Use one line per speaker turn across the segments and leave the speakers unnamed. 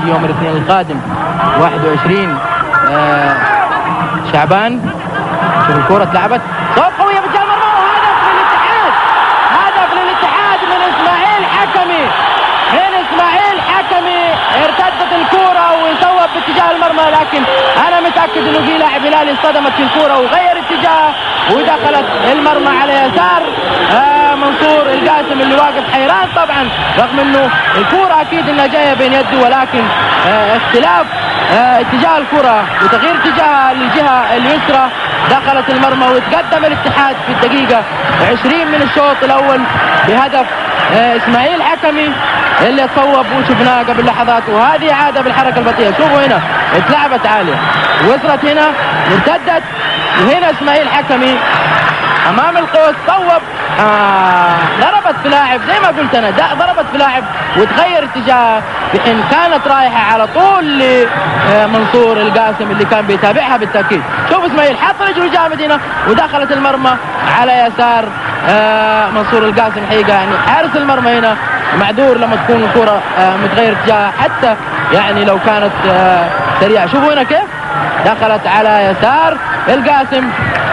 يوم الاثنين القادم 21 شعبان. شوف الكرة اتلعبت، صوب قوية باتجاه المرمى، وهدف للاتحاد. هدف للاتحاد من اسماعيل حكمي. ارتدت الكرة وصوب باتجاه المرمى، لكن انا متأكد انه في لاعب هلالي اصطدمت في الكرة وغير اتجاه ودخلت المرمى على يسار منصور القاسم اللي واقف حيران طبعا، رغم انه الكرة اكيد انها جاية بين يده، ولكن اختلاف اتجاه الكرة وتغيير اتجاهها للجهة اليسرى دخلت المرمى، وتقدم الاتحاد في الدقيقة 20 من الشوط الاول بهدف اسماعيل حكمي اللي تصوب وشفناه قبل لحظات. وهذه عادة بالحركة البطيئة، شوفوا هنا اتلعبت عالية، وصلت هنا وارتدت، وهنا اسماعيل حكمي امام القوس صوب، ضربت في لاعب زي ما قلت انا، ضربت في لاعب وتغير اتجاهها، في حين كانت رايحة على طول لمنصور القاسم اللي كان بيتابعها بالتأكيد. شوف اسماعيل حط رجله جامد هنا ودخلت المرمى على يسار منصور القاسم. حقيقة يعني حارس المرمى هنا معذور لما تكون الكرة متغير اتجاهها، حتى يعني لو كانت سريعة. شوفوا هنا كيف دخلت على يسار القاسم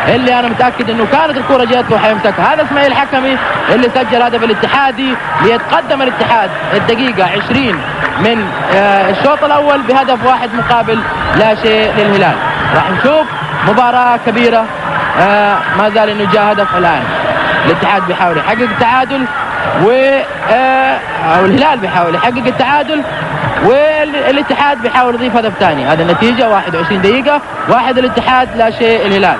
اللي انا متاكد انه كانت الكره جات له حيمسكها. هذا اسماعيل حكمي اللي سجل هدف الاتحادي ليتقدم الاتحاد الدقيقه 20 من الشوط الاول بهدف 1-0 للهلال. راح نشوف مباراه كبيره، ما زال انه جاء هدف الان. الاتحاد بيحاول يحقق التعادل او الهلال بيحاول يحقق التعادل، والاتحاد بيحاول يضيف هدف ثاني. هذا النتيجه 21 دقيقه، 1 الاتحاد 0 الهلال.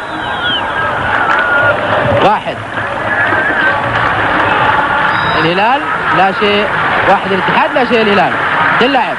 1 الهلال 0 1 الاتحاد 0 الهلال. تلعب